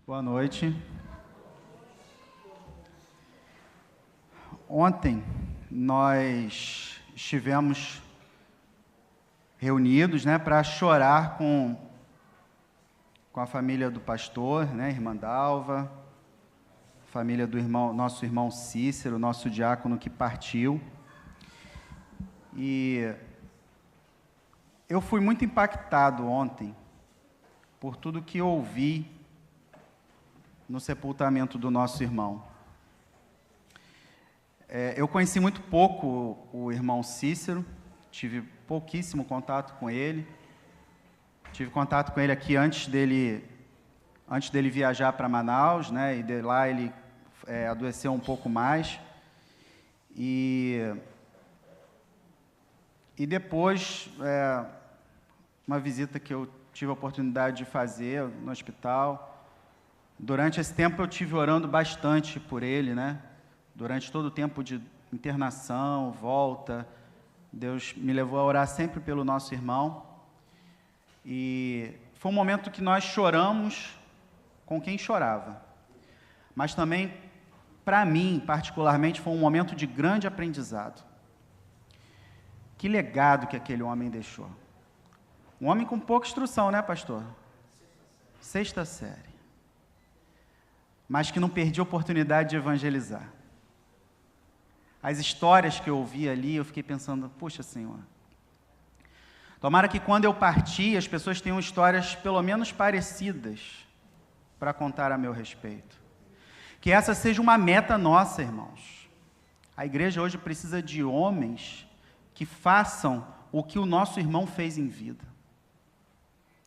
Boa noite. Ontem nós estivemos reunidos, para chorar com a família do pastor, irmã Dalva, família do nosso irmão Cícero, nosso diácono que partiu. E eu fui muito impactado ontem por tudo que ouvi no sepultamento do nosso irmão. Eu conheci muito pouco o irmão Cícero, tive pouquíssimo contato com ele. Tive contato com ele aqui antes dele viajar para Manaus, e de lá ele adoeceu um pouco mais. E depois, uma visita que eu tive a oportunidade de fazer no hospital. Durante esse tempo eu tive orando bastante por ele, Durante todo o tempo de internação, volta, Deus me levou a orar sempre pelo nosso irmão. E foi um momento que nós choramos com quem chorava. Mas também, para mim, particularmente, foi um momento de grande aprendizado. Que legado que aquele homem deixou. Um homem com pouca instrução, pastor? 6ª série. Mas que não perdia a oportunidade de evangelizar. As histórias que eu ouvi ali, eu fiquei pensando, puxa, Senhor, tomara que quando eu partir, as pessoas tenham histórias pelo menos parecidas para contar a meu respeito. Que essa seja uma meta nossa, irmãos. A igreja hoje precisa de homens que façam o que o nosso irmão fez em vida.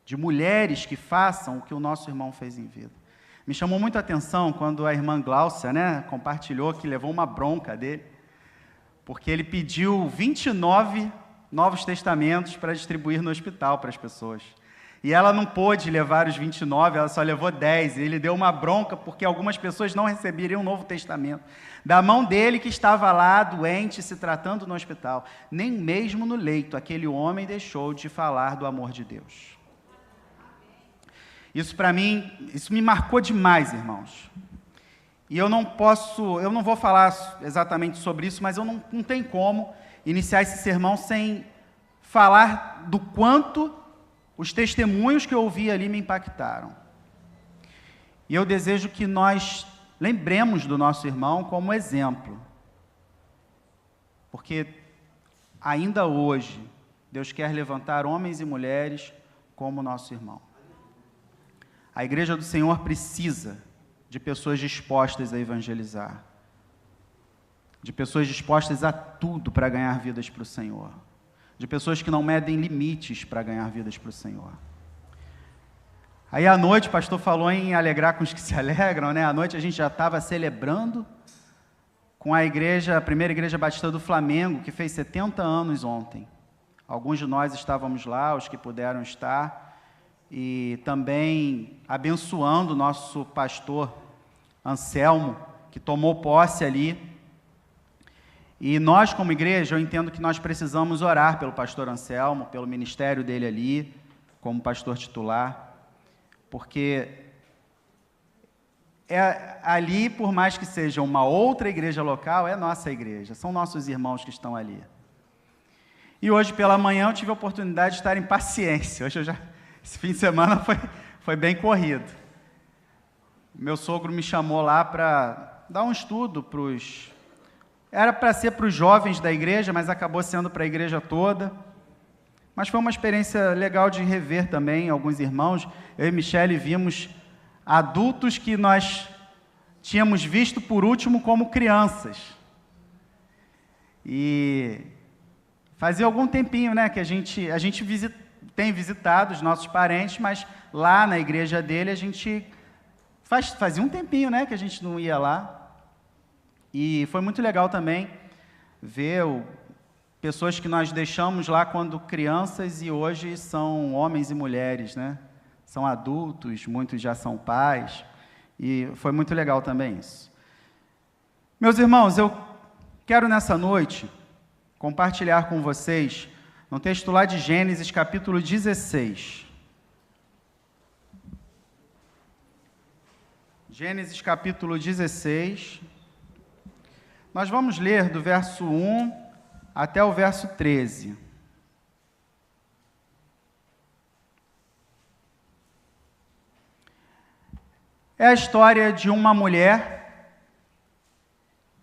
De mulheres que façam o que o nosso irmão fez em vida. Me chamou muito a atenção quando a irmã Gláucia, compartilhou que levou uma bronca dele, porque ele pediu 29 Novos Testamentos para distribuir no hospital para as pessoas. E ela não pôde levar os 29, ela só levou 10. E ele deu uma bronca porque algumas pessoas não receberiam o Novo Testamento. Da mão dele que estava lá, doente, se tratando no hospital. Nem mesmo no leito, aquele homem deixou de falar do amor de Deus. Isso para mim, isso me marcou demais, irmãos. E eu não vou falar exatamente sobre isso, mas eu não tenho como iniciar esse sermão sem falar do quanto os testemunhos que eu ouvi ali me impactaram. E eu desejo que nós lembremos do nosso irmão como exemplo. Porque ainda hoje, Deus quer levantar homens e mulheres como nosso irmão. A igreja do Senhor precisa de pessoas dispostas a evangelizar, de pessoas dispostas a tudo para ganhar vidas para o Senhor, de pessoas que não medem limites para ganhar vidas para o Senhor. Aí à noite, o pastor falou em alegrar com os que se alegram, À noite a gente já estava celebrando com a primeira igreja batista do Flamengo, que fez 70 anos ontem. Alguns de nós estávamos lá, os que puderam estar, e também abençoando o nosso pastor Anselmo, que tomou posse ali. E nós, como igreja, eu entendo que nós precisamos orar pelo pastor Anselmo, pelo ministério dele ali, como pastor titular, porque ali, por mais que seja uma outra igreja local, é nossa igreja, são nossos irmãos que estão ali. E hoje pela manhã eu tive a oportunidade de estar em Paciência. Esse fim de semana foi bem corrido. Meu sogro me chamou lá para dar um estudo Era para ser para os jovens da igreja, mas acabou sendo para a igreja toda. Mas foi uma experiência legal de rever também alguns irmãos. Eu e Michele vimos adultos que nós tínhamos visto por último como crianças. E fazia algum tempinho, que a gente tem visitado os nossos parentes, mas lá na igreja dele a gente fazia um tempinho, que a gente não ia lá. E foi muito legal também ver pessoas que nós deixamos lá quando crianças e hoje são homens e mulheres, São adultos, muitos já são pais, e foi muito legal também isso. Meus irmãos, eu quero nessa noite compartilhar com vocês no texto lá de Gênesis, capítulo 16. Gênesis capítulo 16. Nós vamos ler do verso 1 até o verso 13. É a história de uma mulher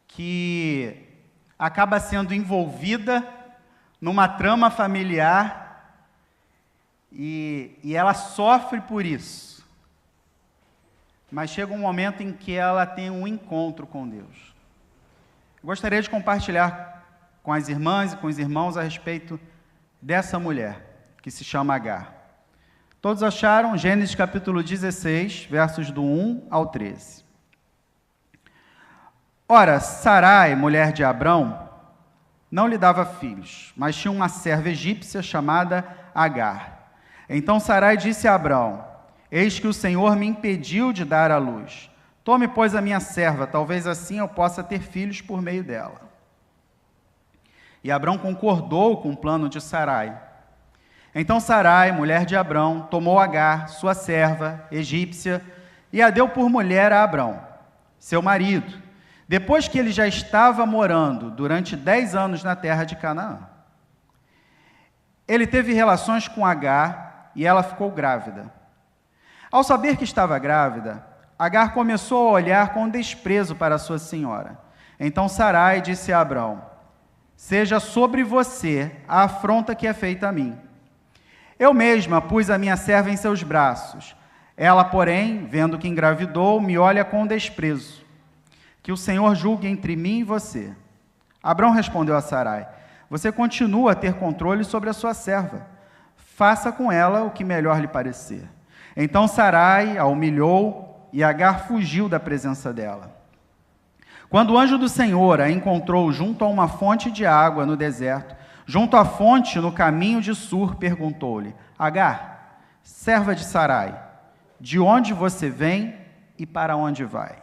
que acaba sendo envolvida numa trama familiar e ela sofre por isso. Mas chega um momento em que ela tem um encontro com Deus. Gostaria de compartilhar com as irmãs e com os irmãos a respeito dessa mulher, que se chama Agar. Todos acharam? Gênesis capítulo 16, versos do 1 ao 13. Ora, Sarai, mulher de Abrão, não lhe dava filhos, mas tinha uma serva egípcia chamada Agar. Então Sarai disse a Abrão: eis que o Senhor me impediu de dar à luz. Tome, pois, a minha serva, talvez assim eu possa ter filhos por meio dela. E Abrão concordou com o plano de Sarai. Então Sarai, mulher de Abrão, tomou Agar, sua serva egípcia, e a deu por mulher a Abrão, seu marido, depois que ele já estava morando durante 10 anos na terra de Canaã. Ele teve relações com Agar e ela ficou grávida. Ao saber que estava grávida, Agar começou a olhar com desprezo para sua senhora. Então Sarai disse a Abrão: seja sobre você a afronta que é feita a mim. Eu mesma pus a minha serva em seus braços. Ela, porém, vendo que engravidou, me olha com desprezo. Que o Senhor julgue entre mim e você. Abrão respondeu a Sarai: você continua a ter controle sobre a sua serva. Faça com ela o que melhor lhe parecer. Então Sarai a humilhou e Agar fugiu da presença dela. Quando o anjo do Senhor a encontrou junto a uma fonte de água no deserto, junto à fonte no caminho de Sur, perguntou-lhe: Agar, serva de Sarai, de onde você vem e para onde vai?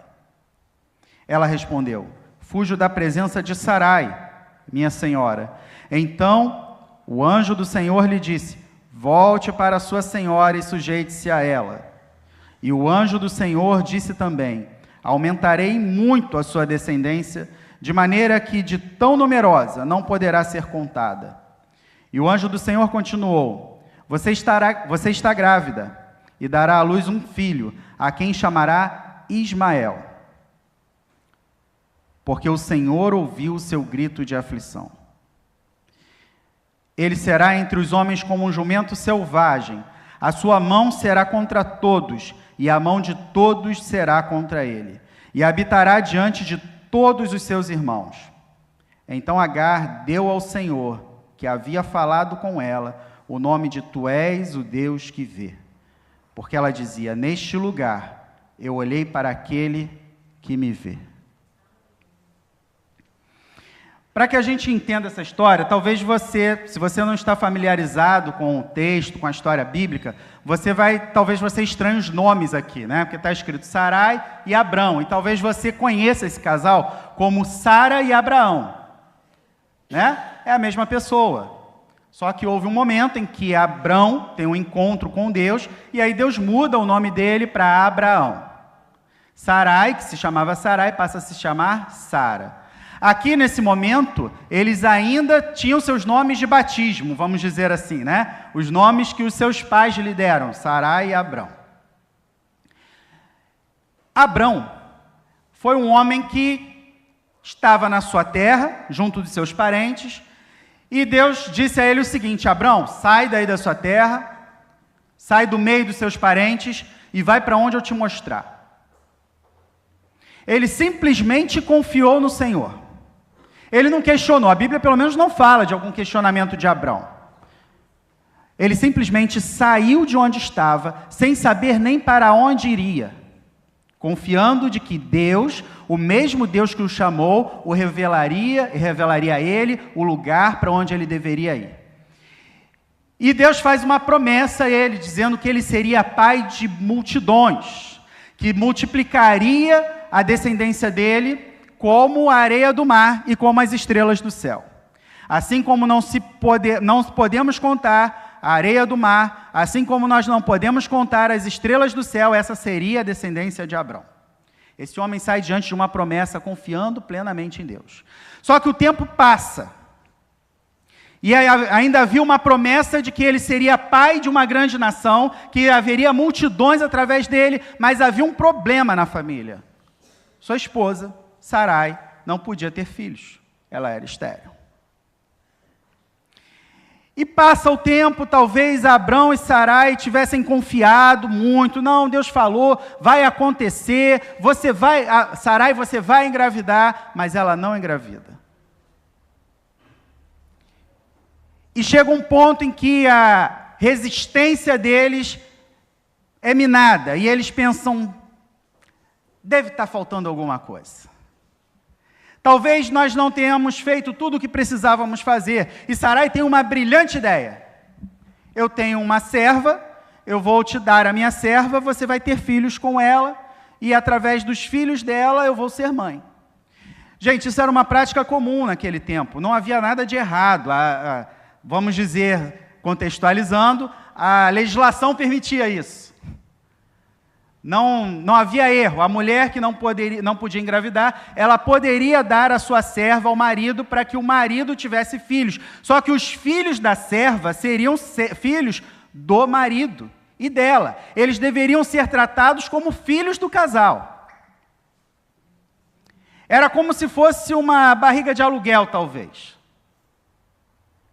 Ela respondeu: fujo da presença de Sarai, minha senhora. Então o anjo do Senhor lhe disse: volte para sua senhora e sujeite-se a ela. E o anjo do Senhor disse também: aumentarei muito a sua descendência, de maneira que de tão numerosa não poderá ser contada. E o anjo do Senhor continuou: você está grávida e dará à luz um filho, a quem chamará Ismael, porque o Senhor ouviu o seu grito de aflição. Ele será entre os homens como um jumento selvagem, a sua mão será contra todos, e a mão de todos será contra ele, e habitará diante de todos os seus irmãos. Então Agar deu ao Senhor, que havia falado com ela, o nome de Tu és o Deus que vê. Porque ela dizia: neste lugar eu olhei para aquele que me vê. Para que a gente entenda essa história, talvez você, se você não está familiarizado com o texto, com a história bíblica, talvez você estranhe os nomes aqui, né? Porque está escrito Sarai e Abrão, e talvez você conheça esse casal como Sara e Abraão, né? É a mesma pessoa, só que houve um momento em que Abrão tem um encontro com Deus, e aí Deus muda o nome dele para Abraão. Sarai, que se chamava Sarai, passa a se chamar Sara. Aqui, nesse momento, eles ainda tinham seus nomes de batismo, vamos dizer assim, né? Os nomes que os seus pais lhe deram, Sarai e Abrão. Abrão foi um homem que estava na sua terra, junto de seus parentes, e Deus disse a ele o seguinte: Abrão, sai daí da sua terra, sai do meio dos seus parentes e vai para onde eu te mostrar. Ele simplesmente confiou no Senhor. Ele não questionou, a Bíblia pelo menos não fala de algum questionamento de Abrão. Ele simplesmente saiu de onde estava, sem saber nem para onde iria, confiando de que Deus, o mesmo Deus que o chamou, o revelaria a ele o lugar para onde ele deveria ir. E Deus faz uma promessa a ele, dizendo que ele seria pai de multidões, que multiplicaria a descendência dele como a areia do mar e como as estrelas do céu. Assim como não podemos contar a areia do mar, assim como nós não podemos contar as estrelas do céu, essa seria a descendência de Abrão. Esse homem sai diante de uma promessa, confiando plenamente em Deus. Só que o tempo passa. E ainda havia uma promessa de que ele seria pai de uma grande nação, que haveria multidões através dele, mas havia um problema na família. Sua esposa, Sarai, não podia ter filhos. Ela era estéril. E passa o tempo, talvez Abrão e Sarai tivessem confiado muito. Não, Deus falou, vai acontecer, Sarai, você vai engravidar, mas ela não engravida. E chega um ponto em que a resistência deles é minada, e eles pensam, deve estar faltando alguma coisa. Talvez nós não tenhamos feito tudo o que precisávamos fazer. E Sarai tem uma brilhante ideia. Eu tenho uma serva, eu vou te dar a minha serva, você vai ter filhos com ela, e através dos filhos dela eu vou ser mãe. Gente, isso era uma prática comum naquele tempo, não havia nada de errado. Vamos dizer, contextualizando, a legislação permitia isso. Não havia erro. A mulher que não podia engravidar, ela poderia dar a sua serva ao marido para que o marido tivesse filhos. Só que os filhos da serva seriam filhos do marido e dela. Eles deveriam ser tratados como filhos do casal. Era como se fosse uma barriga de aluguel, talvez.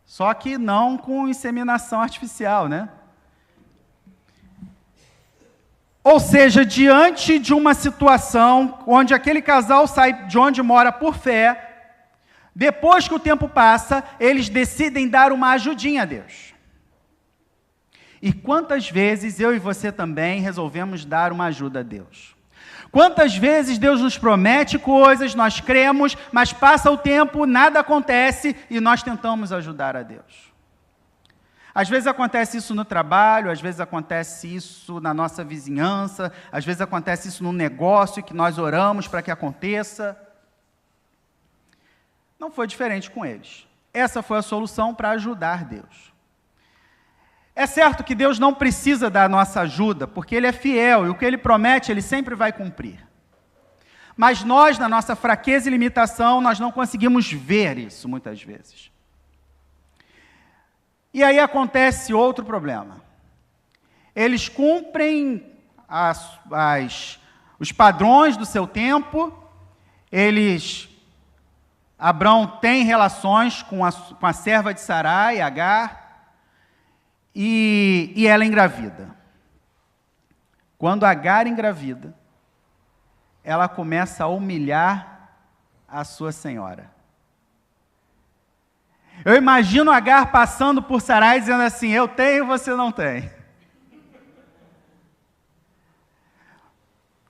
Só que não com inseminação artificial, né? Ou seja, diante de uma situação onde aquele casal sai de onde mora por fé, depois que o tempo passa, eles decidem dar uma ajudinha a Deus. E quantas vezes eu e você também resolvemos dar uma ajuda a Deus? Quantas vezes Deus nos promete coisas, nós cremos, mas passa o tempo, nada acontece e nós tentamos ajudar a Deus. Às vezes acontece isso no trabalho, às vezes acontece isso na nossa vizinhança, às vezes acontece isso no negócio que nós oramos para que aconteça. Não foi diferente com eles. Essa foi a solução para ajudar Deus. É certo que Deus não precisa da nossa ajuda, porque Ele é fiel e o que Ele promete, Ele sempre vai cumprir. Mas nós, na nossa fraqueza e limitação, nós não conseguimos ver isso muitas vezes. E aí acontece outro problema. Eles cumprem os padrões do seu tempo, Abrão tem relações com a serva de Sarai, Agar, e ela engravida. Quando Agar engravida, ela começa a humilhar a sua senhora. Eu imagino Agar passando por Sarai dizendo assim, eu tenho, você não tem.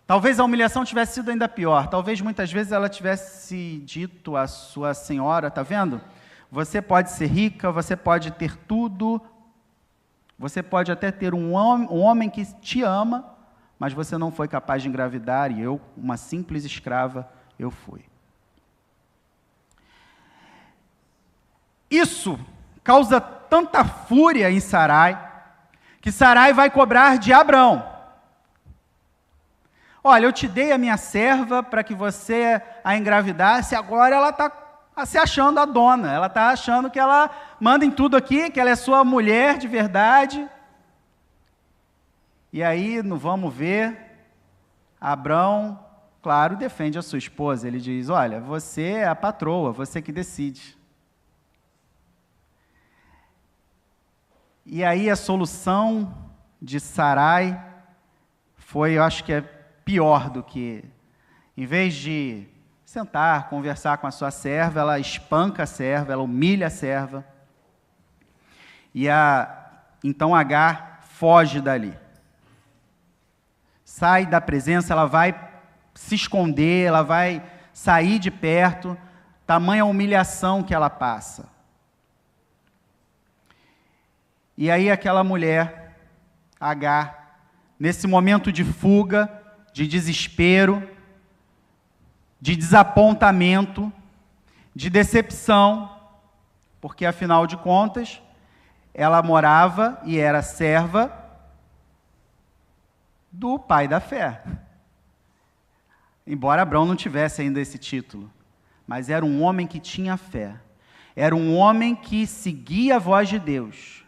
Talvez a humilhação tivesse sido ainda pior. Talvez muitas vezes ela tivesse dito à sua senhora, está vendo? Você pode ser rica, você pode ter tudo, você pode até ter um homem que te ama, mas você não foi capaz de engravidar, e eu, uma simples escrava, eu fui. Isso causa tanta fúria em Sarai, que Sarai vai cobrar de Abrão. Olha, eu te dei a minha serva para que você a engravidasse, agora ela está se achando a dona, ela está achando que ela manda em tudo aqui, que ela é sua mulher de verdade. E aí, vamos ver, Abrão, claro, defende a sua esposa. Ele diz, olha, você é a patroa, você que decide. E aí a solução de Sarai foi, eu acho que é pior do que, em vez de sentar, conversar com a sua serva, ela espanca a serva, ela humilha a serva. E então Agar foge dali. Sai da presença, ela vai se esconder, ela vai sair de perto, tamanha humilhação que ela passa. E aí aquela mulher, Agar, nesse momento de fuga, de desespero, de desapontamento, de decepção, porque afinal de contas, ela morava e era serva do pai da fé. embora Abraão não tivesse ainda esse título, mas era um homem que tinha fé, era um homem que seguia a voz de Deus.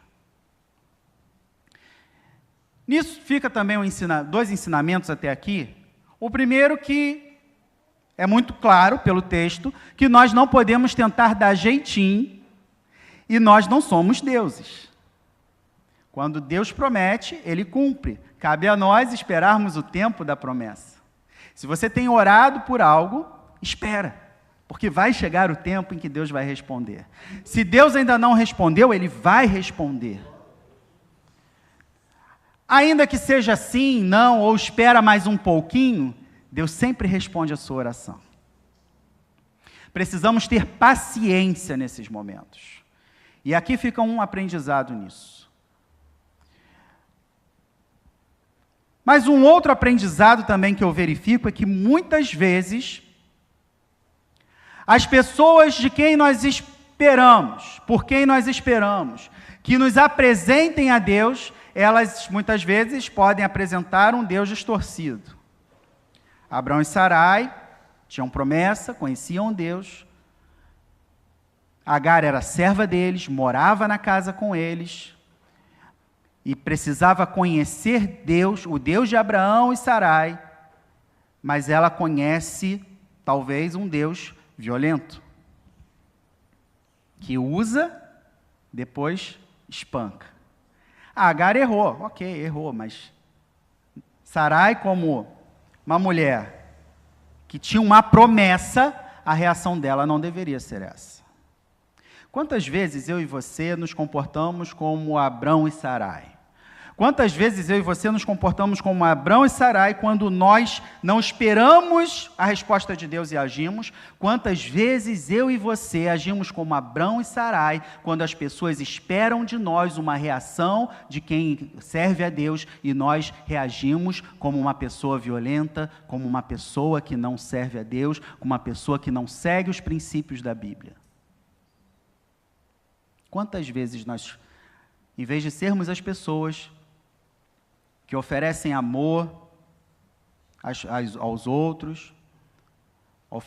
Nisso fica também dois ensinamentos até aqui. O primeiro, que é muito claro pelo texto, que nós não podemos tentar dar jeitinho e nós não somos deuses. Quando Deus promete, Ele cumpre. Cabe a nós esperarmos o tempo da promessa. Se você tem orado por algo, espera, porque vai chegar o tempo em que Deus vai responder. Se Deus ainda não respondeu, Ele vai responder. Ainda que seja sim, não, ou espera mais um pouquinho, Deus sempre responde a sua oração. Precisamos ter paciência nesses momentos. E aqui fica um aprendizado nisso. Mas um outro aprendizado também que eu verifico é que muitas vezes as pessoas de quem nós esperamos, por quem nós esperamos, que nos apresentem a Deus, elas muitas vezes podem apresentar um Deus distorcido. Abraão e Sarai tinham promessa, conheciam Deus. Agar era serva deles, morava na casa com eles e precisava conhecer Deus, o Deus de Abraão e Sarai, mas ela conhece talvez um Deus violento, que usa, depois espanca. Agar errou, ok, errou, mas Sarai, como uma mulher que tinha uma promessa, a reação dela não deveria ser essa. Quantas vezes eu e você nos comportamos como Abrão e Sarai? Quantas vezes eu e você nos comportamos como Abrão e Sarai quando nós não esperamos a resposta de Deus e agimos? Quantas vezes eu e você agimos como Abrão e Sarai quando as pessoas esperam de nós uma reação de quem serve a Deus e nós reagimos como uma pessoa violenta, como uma pessoa que não serve a Deus, como uma pessoa que não segue os princípios da Bíblia? Quantas vezes nós, em vez de sermos as pessoas que oferecem amor aos outros, ao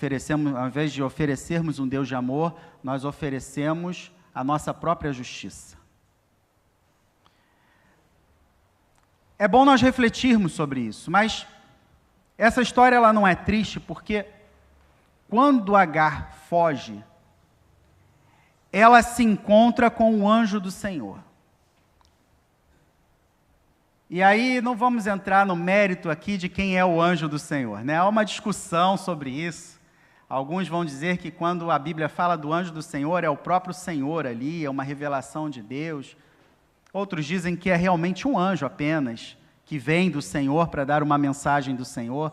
invés de oferecermos um Deus de amor, nós oferecemos a nossa própria justiça. É bom nós refletirmos sobre isso, mas essa história ela não é triste, porque quando Agar foge, ela se encontra com o anjo do Senhor. E aí não vamos entrar no mérito aqui de quem é o anjo do Senhor, né? Há uma discussão sobre isso. Alguns vão dizer que quando a Bíblia fala do anjo do Senhor, é o próprio Senhor ali, é uma revelação de Deus. Outros dizem que é realmente um anjo apenas, que vem do Senhor para dar uma mensagem do Senhor.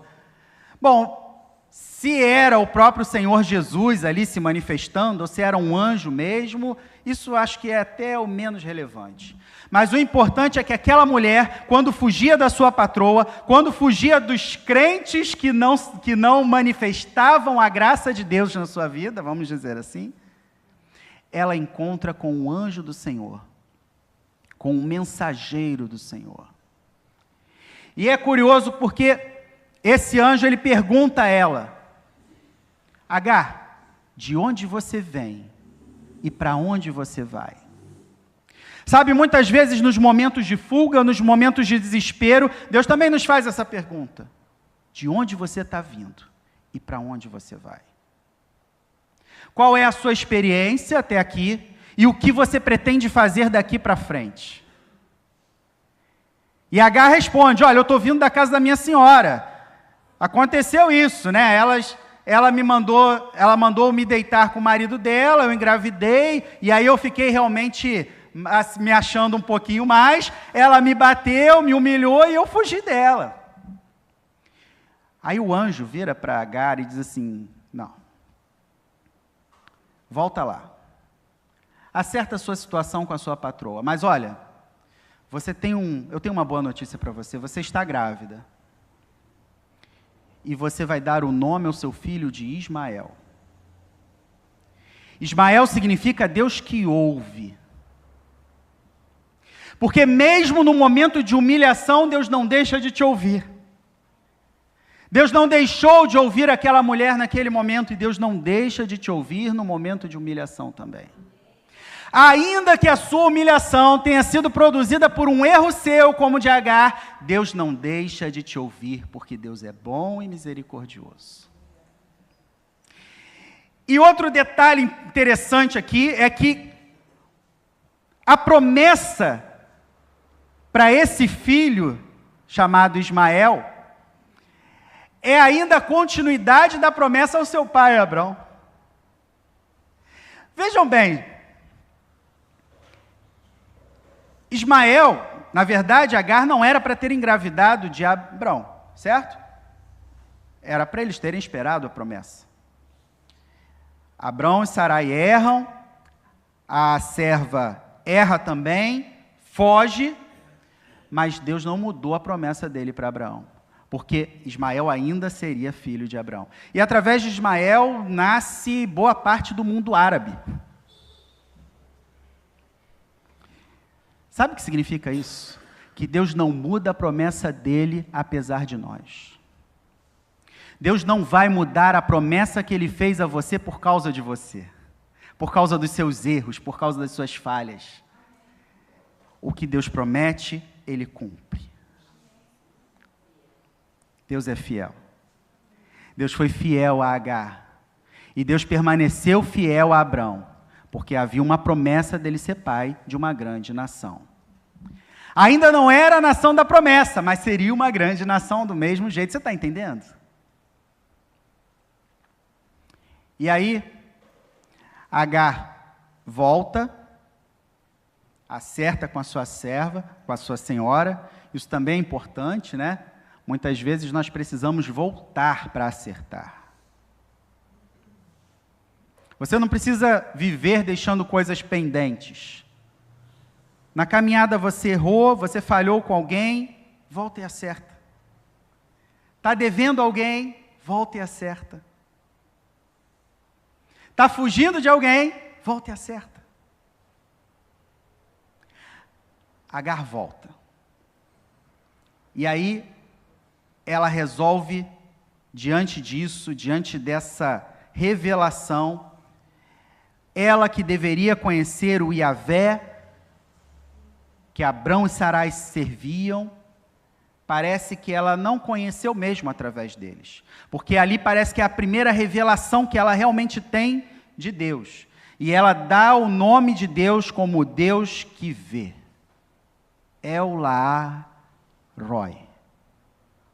Bom, se era o próprio Senhor Jesus ali se manifestando, ou se era um anjo mesmo, isso acho que é até o menos relevante. Mas o importante é que aquela mulher, quando fugia da sua patroa, quando fugia dos crentes que não manifestavam a graça de Deus na sua vida, vamos dizer assim, ela encontra com o anjo do Senhor, com o mensageiro do Senhor. E é curioso porque esse anjo, ele pergunta a ela: Agar, de onde você vem e para onde você vai? Sabe, muitas vezes nos momentos de fuga, nos momentos de desespero, Deus também nos faz essa pergunta: de onde você está vindo e para onde você vai? Qual é a sua experiência até aqui e o que você pretende fazer daqui para frente? E Agar responde: olha, eu estou vindo da casa da minha senhora. Aconteceu isso, né? Ela mandou me deitar com o marido dela, eu engravidei, e aí eu fiquei realmente me achando um pouquinho mais, ela me bateu, me humilhou e eu fugi dela. Aí o anjo vira para Agar e diz assim: não, volta lá, acerta a sua situação com a sua patroa, mas olha, eu tenho uma boa notícia para você, você está grávida. E você vai dar o nome ao seu filho de Ismael. Ismael significa Deus que ouve. Porque mesmo no momento de humilhação, Deus não deixa de te ouvir. Deus não deixou de ouvir aquela mulher naquele momento, e Deus não deixa de te ouvir no momento de humilhação também. Ainda que a sua humilhação tenha sido produzida por um erro seu, como o de Agar, Deus não deixa de te ouvir, porque Deus é bom e misericordioso. E outro detalhe interessante aqui é que a promessa para esse filho, chamado Ismael, é ainda a continuidade da promessa ao seu pai, Abrão. Vejam bem, Ismael, na verdade, Agar não era para ter engravidado de Abrão, certo? Era para eles terem esperado a promessa. Abrão e Sarai erram, a serva erra também, foge, mas Deus não mudou a promessa dele para Abraão, porque Ismael ainda seria filho de Abraão. E através de Ismael nasce boa parte do mundo árabe. Sabe o que significa isso? Que Deus não muda a promessa dele apesar de nós. Deus não vai mudar a promessa que Ele fez a você por causa de você, por causa dos seus erros, por causa das suas falhas. O que Deus promete, Ele cumpre. Deus é fiel. Deus foi fiel a Agar. E Deus permaneceu fiel a Abrão, porque havia uma promessa dele ser pai de uma grande nação. Ainda não era a nação da promessa, mas seria uma grande nação do mesmo jeito. Você está entendendo? E aí, Agar volta, acerta com a sua serva, com a sua senhora. Isso também é importante, né? Muitas vezes nós precisamos voltar para acertar. Você não precisa viver deixando coisas pendentes. Na caminhada você errou, você falhou com alguém, volta e acerta. Está devendo alguém, volta e acerta. Está fugindo de alguém, volta e acerta. Agar volta. E aí, ela resolve, diante disso, diante dessa revelação, ela que deveria conhecer o Yahvé, que Abrão e Sarai serviam, parece que ela não conheceu mesmo através deles. Porque ali parece que é a primeira revelação que ela realmente tem de Deus. E ela dá o nome de Deus como Deus que vê. El-La-Roi.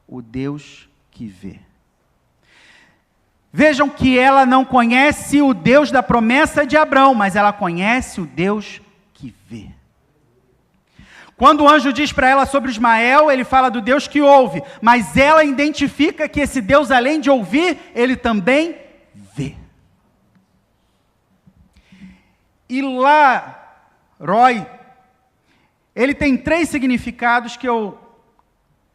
O Deus que vê. Vejam que ela não conhece o Deus da promessa de Abrão, mas ela conhece o Deus que vê. Quando o anjo diz para ela sobre Ismael, ele fala do Deus que ouve, mas ela identifica que esse Deus, além de ouvir, ele também vê. E lá, Roi, ele tem 3 significados que eu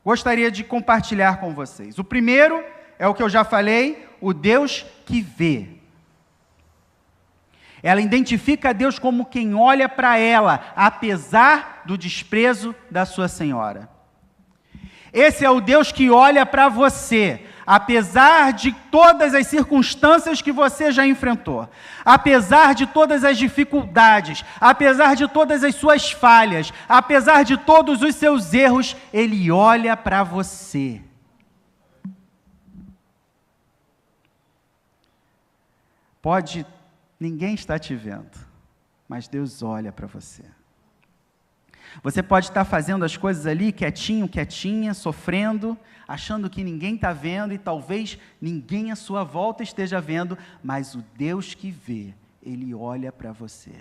gostaria de compartilhar com vocês. O primeiro é o que eu já falei, o Deus que vê. Ela identifica a Deus como quem olha para ela, apesar do desprezo da sua senhora. Esse é o Deus que olha para você, apesar de todas as circunstâncias que você já enfrentou, apesar de todas as dificuldades, apesar de todas as suas falhas, apesar de todos os seus erros, Ele olha para você. Ninguém está te vendo, mas Deus olha para você. Você pode estar fazendo as coisas ali, quietinho, quietinha, sofrendo, achando que ninguém está vendo e talvez ninguém à sua volta esteja vendo, mas o Deus que vê, Ele olha para você.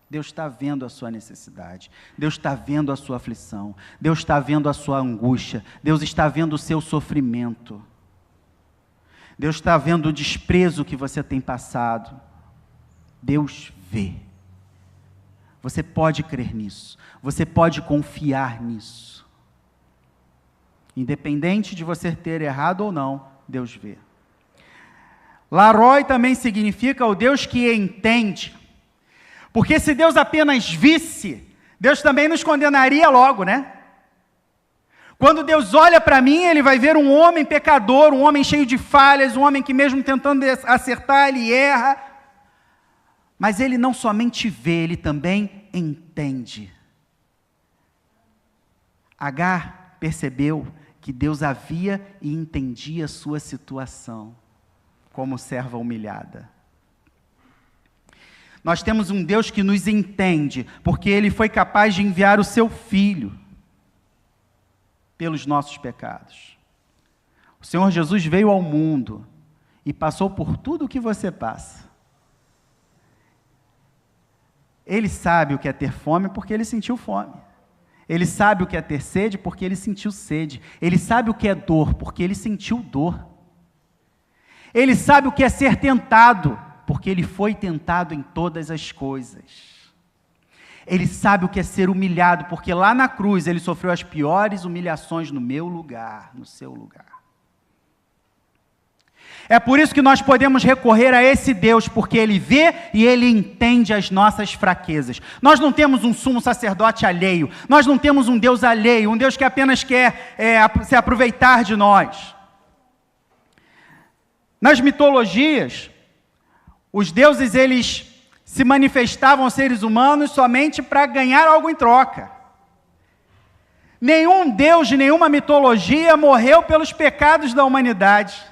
Deus está vendo a sua necessidade, Deus está vendo a sua aflição, Deus está vendo a sua angústia, Deus está vendo o seu sofrimento. Deus está vendo o desprezo que você tem passado. Deus vê. Você pode crer nisso. Você pode confiar nisso. Independente de você ter errado ou não, Deus vê. La-Roi também significa o Deus que entende. Porque se Deus apenas visse, Deus também nos condenaria logo, né? Quando Deus olha para mim, Ele vai ver um homem pecador, um homem cheio de falhas, um homem que mesmo tentando acertar, ele erra. Mas Ele não somente vê, Ele também entende. Agar percebeu que Deus havia e entendia a sua situação, como serva humilhada. Nós temos um Deus que nos entende, porque Ele foi capaz de enviar o seu Filho pelos nossos pecados. O Senhor Jesus veio ao mundo e passou por tudo o que você passa. Ele sabe o que é ter fome porque Ele sentiu fome. Ele sabe o que é ter sede porque Ele sentiu sede. Ele sabe o que é dor porque Ele sentiu dor. Ele sabe o que é ser tentado porque Ele foi tentado em todas as coisas. Ele sabe o que é ser humilhado, porque lá na cruz Ele sofreu as piores humilhações no meu lugar, no seu lugar. É por isso que nós podemos recorrer a esse Deus, porque Ele vê e Ele entende as nossas fraquezas. Nós não temos um sumo sacerdote alheio, nós não temos um Deus alheio, um Deus que apenas quer se aproveitar de nós. Nas mitologias, os deuses, eles se manifestavam aos seres humanos somente para ganhar algo em troca. Nenhum deus de nenhuma mitologia morreu pelos pecados da humanidade.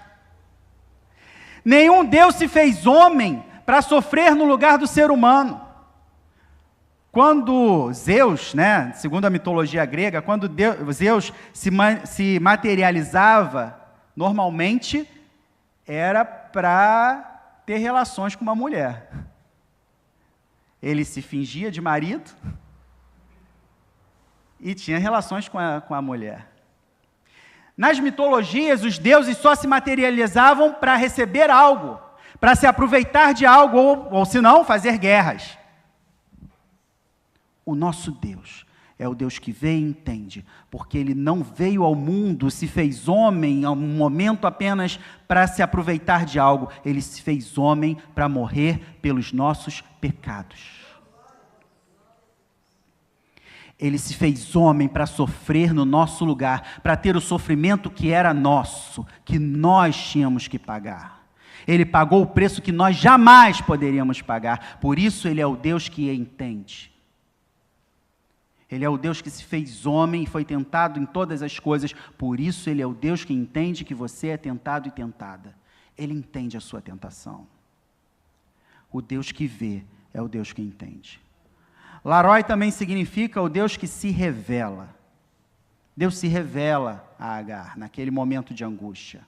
Nenhum deus se fez homem para sofrer no lugar do ser humano. Quando Zeus, segundo a mitologia grega, quando Zeus se materializava, normalmente era para ter relações com uma mulher. Ele se fingia de marido e tinha relações com a mulher. Nas mitologias, os deuses só se materializavam para receber algo, para se aproveitar de algo, ou se não, fazer guerras. O nosso Deus é o Deus que vê e entende, porque Ele não veio ao mundo, se fez homem a um momento apenas para se aproveitar de algo. Ele se fez homem para morrer pelos nossos pecados. Ele se fez homem para sofrer no nosso lugar, para ter o sofrimento que era nosso, que nós tínhamos que pagar. Ele pagou o preço que nós jamais poderíamos pagar, por isso Ele é o Deus que entende. Ele é o Deus que se fez homem e foi tentado em todas as coisas, por isso Ele é o Deus que entende que você é tentado e tentada. Ele entende a sua tentação. O Deus que vê é o Deus que entende. Laroi também significa o Deus que se revela. Deus se revela a Agar naquele momento de angústia.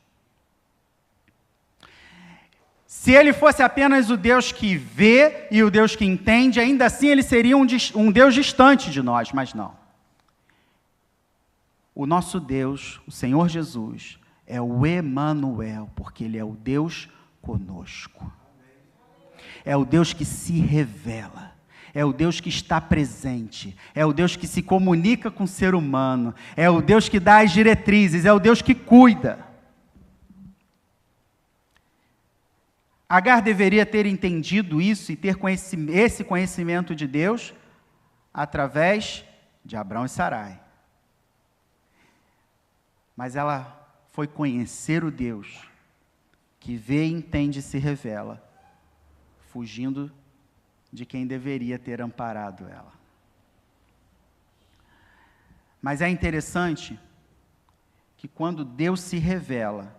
Se Ele fosse apenas o Deus que vê e o Deus que entende, ainda assim Ele seria um Deus distante de nós, mas não. O nosso Deus, o Senhor Jesus, é o Emanuel, porque Ele é o Deus conosco. É o Deus que se revela. É o Deus que está presente, é o Deus que se comunica com o ser humano, é o Deus que dá as diretrizes, é o Deus que cuida. Agar deveria ter entendido isso e ter esse conhecimento de Deus através de Abrão e Sarai. Mas ela foi conhecer o Deus que vê, entende e se revela, fugindo de quem deveria ter amparado ela. Mas é interessante que quando Deus se revela,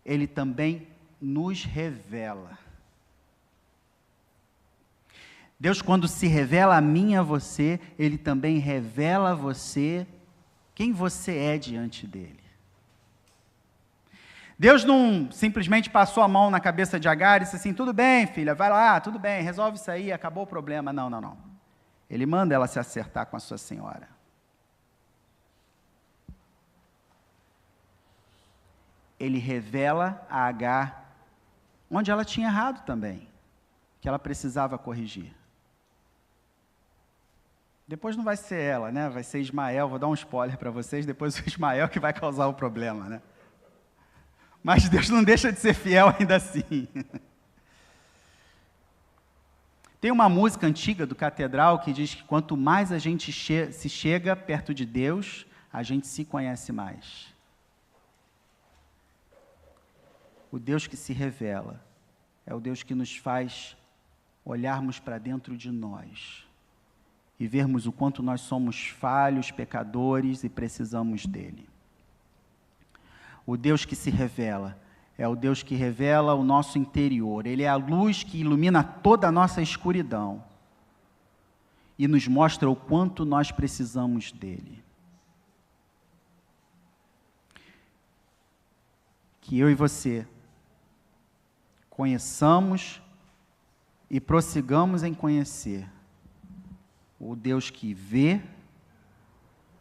Ele também nos revela. Deus, quando se revela a mim e a você, Ele também revela a você quem você é diante dEle. Deus não simplesmente passou a mão na cabeça de Agar e disse assim, tudo bem, filha, vai lá, tudo bem, resolve isso aí, acabou o problema. Não. Ele manda ela se acertar com a sua senhora. Ele revela a Agar onde ela tinha errado também, que ela precisava corrigir. Depois não vai ser ela, vai ser Ismael, vou dar um spoiler para vocês, depois o Ismael que vai causar o problema, Mas Deus não deixa de ser fiel ainda assim. Tem uma música antiga do Catedral que diz que quanto mais a gente se chega perto de Deus, a gente se conhece mais. O Deus que se revela é o Deus que nos faz olharmos para dentro de nós e vermos o quanto nós somos falhos, pecadores e precisamos dele. O Deus que se revela é o Deus que revela o nosso interior. Ele é a luz que ilumina toda a nossa escuridão e nos mostra o quanto nós precisamos dele. Que eu e você conheçamos e prossigamos em conhecer o Deus que vê,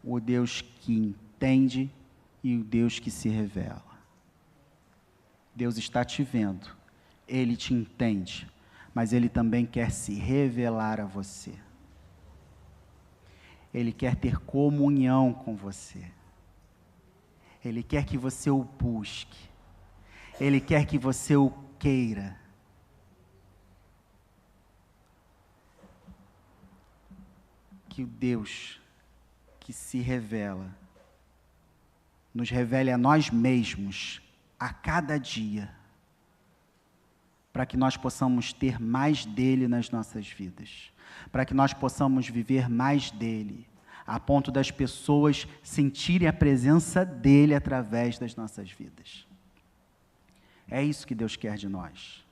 o Deus que entende e o Deus que se revela. Deus está te vendo, Ele te entende, mas Ele também quer se revelar a você. Ele quer ter comunhão com você. Ele quer que você o busque. Ele quer que você o queira. Que o Deus que se revela, nos revele a nós mesmos a cada dia, para que nós possamos ter mais dele nas nossas vidas, para que nós possamos viver mais dele, a ponto das pessoas sentirem a presença dele através das nossas vidas. É isso que Deus quer de nós.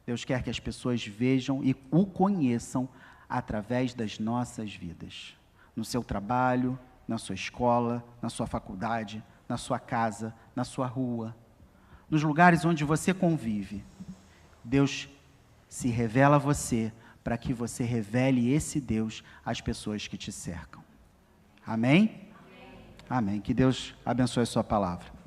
Deus quer que as pessoas vejam e o conheçam através das nossas vidas. No seu trabalho, na sua escola, na sua faculdade, na sua casa, na sua rua, nos lugares onde você convive. Deus se revela a você para que você revele esse Deus às pessoas que te cercam. Amém? Amém. Que Deus abençoe a sua palavra.